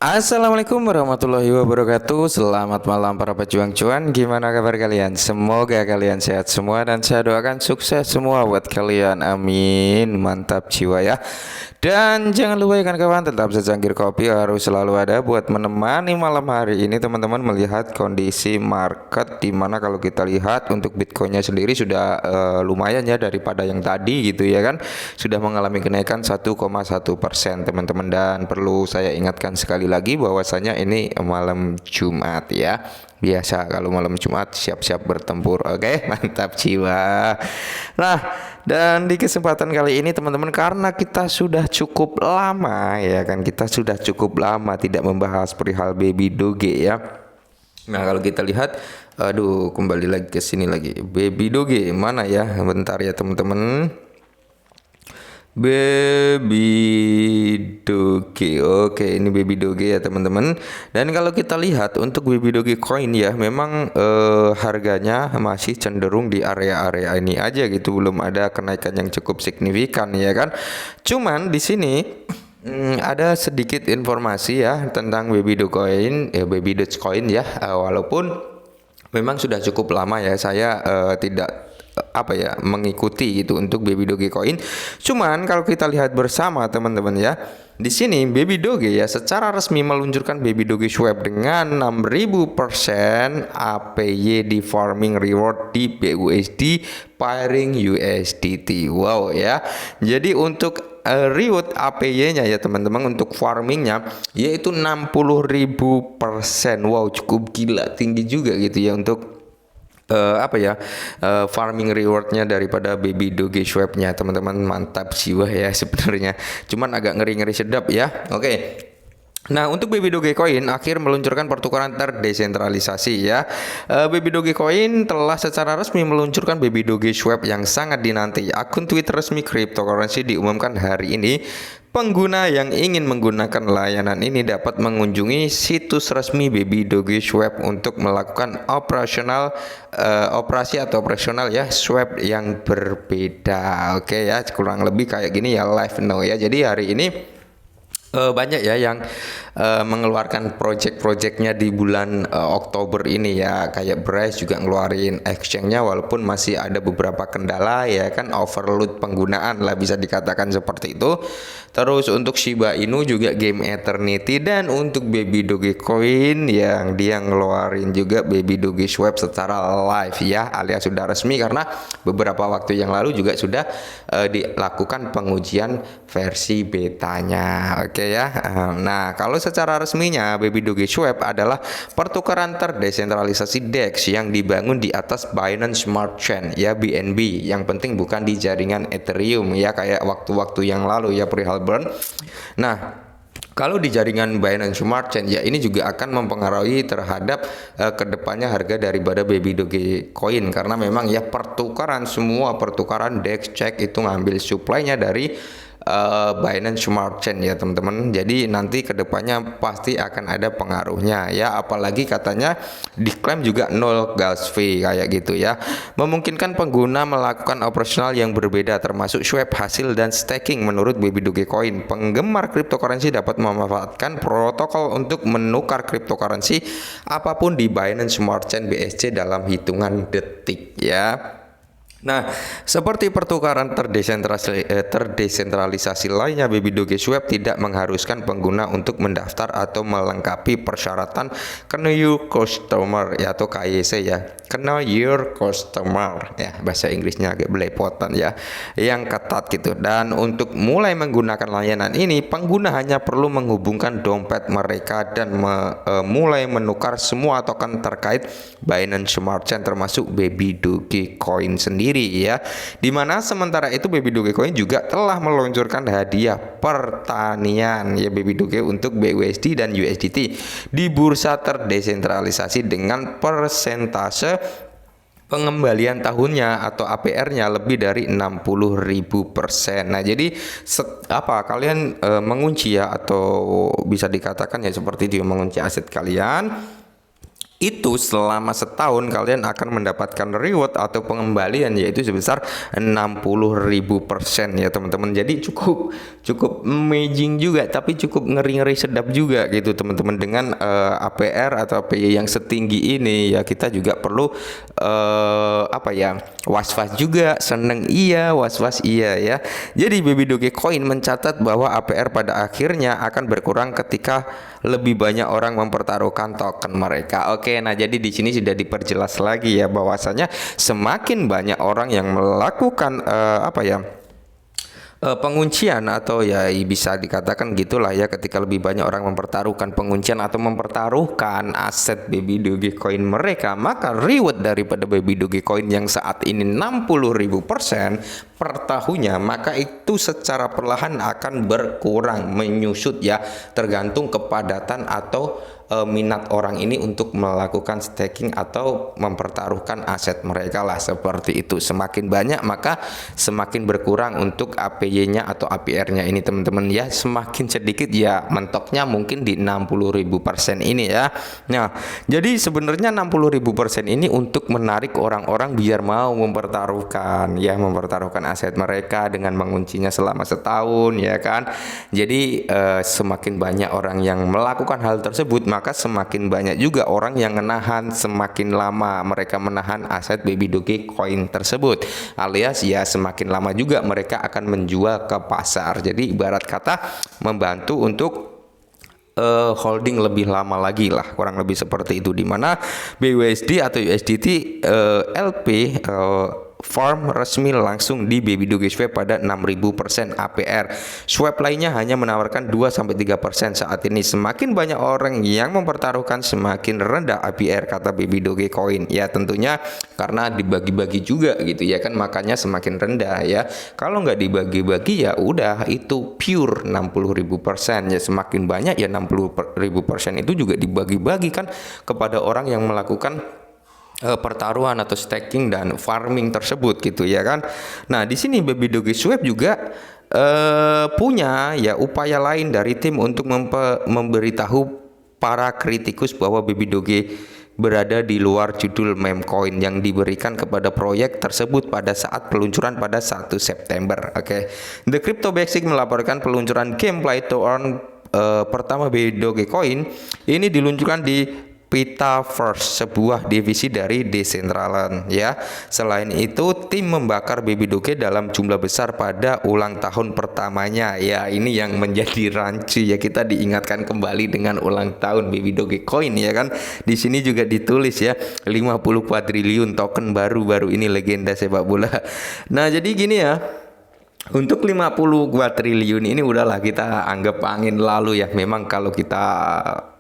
Assalamualaikum warahmatullahi wabarakatuh. Selamat malam para pejuang cuan. Gimana kabar kalian? Semoga kalian sehat semua dan saya doakan sukses semua buat kalian. Amin. Mantap jiwa ya. Dan jangan lupa ya kawan, tetap secangkir kopi harus selalu ada buat menemani malam hari ini teman-teman melihat kondisi market, dimana kalau kita lihat untuk Bitcoinnya sendiri sudah lumayan ya daripada yang tadi gitu ya kan, sudah mengalami kenaikan 1,1% teman-teman. Dan perlu saya ingatkan sekali lagi bahwasanya ini malam Jumat ya. Biasa kalau malam Jumat siap-siap bertempur. Oke, mantap jiwa. Nah, dan di kesempatan kali ini teman-teman, karena kita sudah cukup lama ya kan, kita sudah cukup lama tidak membahas perihal Baby Doge ya. Nah, kalau kita lihat, aduh, kembali lagi ke sini lagi. Baby Doge mana ya? Bentar ya teman-teman. Baby Doge, oke, ini Baby Doge ya teman-teman. Dan kalau kita lihat untuk Baby Doge coin ya, memang harganya masih cenderung di area-area ini aja gitu, belum ada kenaikan yang cukup signifikan ya kan. Cuman di sini ada sedikit informasi ya tentang Baby Dogecoin, Baby Dogecoin ya, walaupun memang sudah cukup lama ya saya tidak mengikuti gitu untuk Baby Doge Coin. Cuman kalau kita lihat bersama teman-teman ya, di sini Baby Doge ya secara resmi meluncurkan Baby Doge Swap dengan 6000% APY di farming reward di BUSD pairing USDT. Wow ya. Jadi untuk reward APY-nya ya teman-teman untuk farmingnya yaitu 60.000%. Wow, cukup gila, tinggi juga gitu ya untuk farming rewardnya daripada Baby Doge Swap-nya teman-teman. Mantap jiwa ya sebenarnya, cuman agak ngeri-ngeri sedap ya. Oke. Nah, untuk Baby Doge Coin akhir meluncurkan pertukaran terdesentralisasi ya. Baby Doge Coin telah secara resmi meluncurkan Baby Doge Swap yang sangat dinanti. Akun Twitter resmi cryptocurrency diumumkan hari ini. Pengguna yang ingin menggunakan layanan ini dapat mengunjungi situs resmi Baby Doge Swap untuk melakukan operasi atau operasional ya swap yang berbeda. Oke ya, kurang lebih kayak gini ya, live now ya. Jadi hari ini banyak ya yang mengeluarkan project-projectnya di bulan Oktober ini ya, kayak Bryce juga ngeluarin exchange-nya walaupun masih ada beberapa kendala ya kan, overload penggunaan lah bisa dikatakan seperti itu. Terus untuk Shiba Inu juga Game Eternity, dan untuk Baby Doge Coin yang dia ngeluarin juga Baby Doge Swap secara live ya, alias sudah resmi karena beberapa waktu yang lalu juga sudah dilakukan pengujian versi betanya. Oke ya. Nah, kalau secara resminya Baby Doge Swap adalah pertukaran terdesentralisasi DEX yang dibangun di atas Binance Smart Chain ya, BNB. Yang penting bukan di jaringan Ethereum ya, kayak waktu-waktu yang lalu ya perihal burn. Nah, kalau di jaringan Binance Smart Chain ya, ini juga akan mempengaruhi terhadap kedepannya harga daripada Baby Doge Coin, karena memang ya semua pertukaran DEX check itu ngambil supply-nya dari Binance Smart Chain ya teman-teman. Jadi nanti kedepannya pasti akan ada pengaruhnya ya, apalagi katanya diklaim juga nol gas fee kayak gitu ya, memungkinkan pengguna melakukan operasional yang berbeda termasuk swap hasil dan staking. Menurut Baby Doge Coin, penggemar cryptocurrency dapat memanfaatkan protokol untuk menukar cryptocurrency apapun di Binance Smart Chain BSC dalam hitungan detik ya. Nah, seperti pertukaran terdesentralisasi lainnya, Baby Doge Swap tidak mengharuskan pengguna untuk mendaftar atau melengkapi persyaratan Know Your Customer ya, atau KYC ya, Know Your Customer ya, bahasa Inggrisnya agak belepotan ya, yang ketat gitu. Dan untuk mulai menggunakan layanan ini, pengguna hanya perlu menghubungkan dompet mereka dan mulai menukar semua token terkait Binance Smart Chain termasuk Baby Doge Coin sendiri ya. Dimana sementara itu Baby Doge Coin juga telah meluncurkan hadiah pertanian ya Baby Doge untuk BUSD dan USDT di bursa terdesentralisasi dengan persentase pengembalian tahunnya atau APR-nya lebih dari 60.000%. Nah, jadi kalian mengunci ya, atau bisa dikatakan ya seperti itu, mengunci aset kalian itu selama setahun kalian akan mendapatkan reward atau pengembalian yaitu sebesar 60.000% ya teman-teman. Jadi cukup amazing juga, tapi cukup ngeri-ngeri sedap juga gitu teman-teman. Dengan APR atau APY yang setinggi ini ya, kita juga perlu was-was juga, seneng iya, was-was iya ya. Jadi Baby Dogecoin mencatat bahwa APR pada akhirnya akan berkurang ketika lebih banyak orang mempertaruhkan token mereka. Oke, nah jadi di sini sudah diperjelas lagi ya bahwasanya semakin banyak orang yang melakukan penguncian atau ya bisa dikatakan gitulah ya, ketika lebih banyak orang mempertaruhkan penguncian atau mempertaruhkan aset Baby Dogecoin mereka, maka reward daripada Baby Dogecoin yang saat ini 60.000% per tahunnya, maka itu secara perlahan akan berkurang, menyusut ya, tergantung kepadatan atau minat orang ini untuk melakukan staking atau mempertaruhkan aset mereka lah, seperti itu. Semakin banyak maka semakin berkurang untuk APY-nya atau APR-nya ini teman-teman ya. Semakin sedikit ya mentoknya mungkin di 60.000% ini ya. Nah, jadi sebenarnya 60.000% ini untuk menarik orang-orang biar mau mempertaruhkan aset mereka dengan menguncinya selama setahun ya kan. Jadi semakin banyak orang yang melakukan hal tersebut, maka semakin banyak juga orang yang menahan, semakin lama mereka menahan aset Baby Dogecoin tersebut, alias ya semakin lama juga mereka akan menjual ke pasar. Jadi ibarat kata membantu untuk holding lebih lama lagi lah, kurang lebih seperti itu, dimana BUSD atau USDT LP farm resmi langsung di Baby Dogeswap pada 6000% APR. Swap lainnya hanya menawarkan 2-3% saat ini. Semakin banyak orang yang mempertaruhkan, semakin rendah APR kata Baby Dogecoin. Ya tentunya karena dibagi-bagi juga gitu ya kan, makanya semakin rendah ya. Kalau nggak dibagi-bagi ya udah itu pure 60.000%. Ya semakin banyak ya 60.000% itu juga dibagi-bagi kan kepada orang yang melakukan pertaruhan atau staking dan farming tersebut gitu ya kan. Nah, di sini Baby Dogeswap juga punya ya upaya lain dari tim untuk memberitahu para kritikus bahwa Baby Doge berada di luar judul meme coin yang diberikan kepada proyek tersebut pada saat peluncuran pada 1 September. Oke. The Crypto Basic melaporkan peluncuran game Play to Earn pertama Baby Dogecoin ini diluncurkan di Petaverse, sebuah divisi dari Decentraland ya. Selain itu, tim membakar Baby Doge dalam jumlah besar pada ulang tahun pertamanya. Ya, ini yang menjadi rancu ya, kita diingatkan kembali dengan ulang tahun Baby Dogecoin ya kan. Di sini juga ditulis ya 50 kuadriliun token baru ini legenda sepak bola. Nah, jadi gini ya. Untuk 50 kuadriliun ini udahlah kita anggap angin lalu ya. Memang kalau kita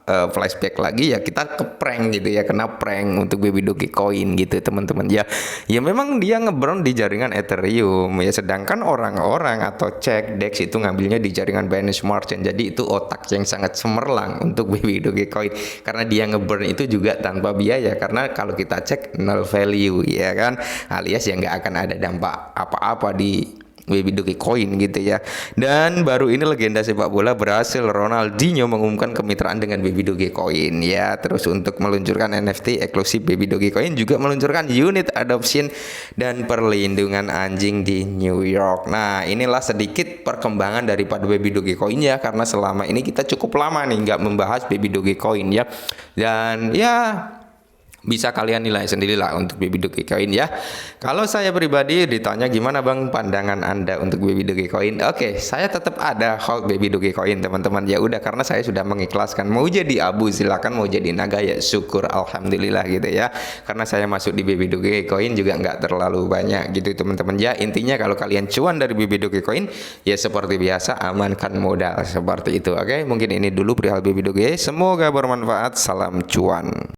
flashback lagi ya kita ke prank gitu ya, kena prank untuk Baby Dogecoin gitu teman-teman ya. Ya memang dia ngeburn di jaringan Ethereum ya, sedangkan orang-orang atau cek DEX itu ngambilnya di jaringan Binance Smart Chain. Jadi itu otak yang sangat cemerlang untuk Baby Dogecoin, karena dia ngeburn itu juga tanpa biaya, karena kalau kita cek null value ya kan, alias ya nggak akan ada dampak apa-apa di Baby Dogecoin gitu ya. Dan baru ini legenda sepak bola berhasil Ronaldinho mengumumkan kemitraan dengan Baby Dogecoin ya. Terus untuk meluncurkan NFT eksklusif Baby Dogecoin, juga meluncurkan unit adoption dan perlindungan anjing di New York. Nah, inilah sedikit perkembangan daripada Baby Dogecoin ya, karena selama ini kita cukup lama nih nggak membahas Baby Dogecoin ya. Dan ya bisa kalian nilai sendirilah untuk Baby Dogecoin ya. Kalau saya pribadi ditanya gimana bang pandangan anda untuk Baby Dogecoin, oke, saya tetap ada hold Baby Dogecoin teman-teman ya. Udah, karena saya sudah mengikhlaskan, mau jadi abu silakan, mau jadi naga ya syukur alhamdulillah gitu ya. Karena saya masuk di Baby Dogecoin juga nggak terlalu banyak gitu teman-teman ya. Intinya kalau kalian cuan dari Baby Dogecoin ya seperti biasa amankan modal, seperti itu. Oke, mungkin ini dulu perihal Baby Doge, semoga bermanfaat. Salam cuan.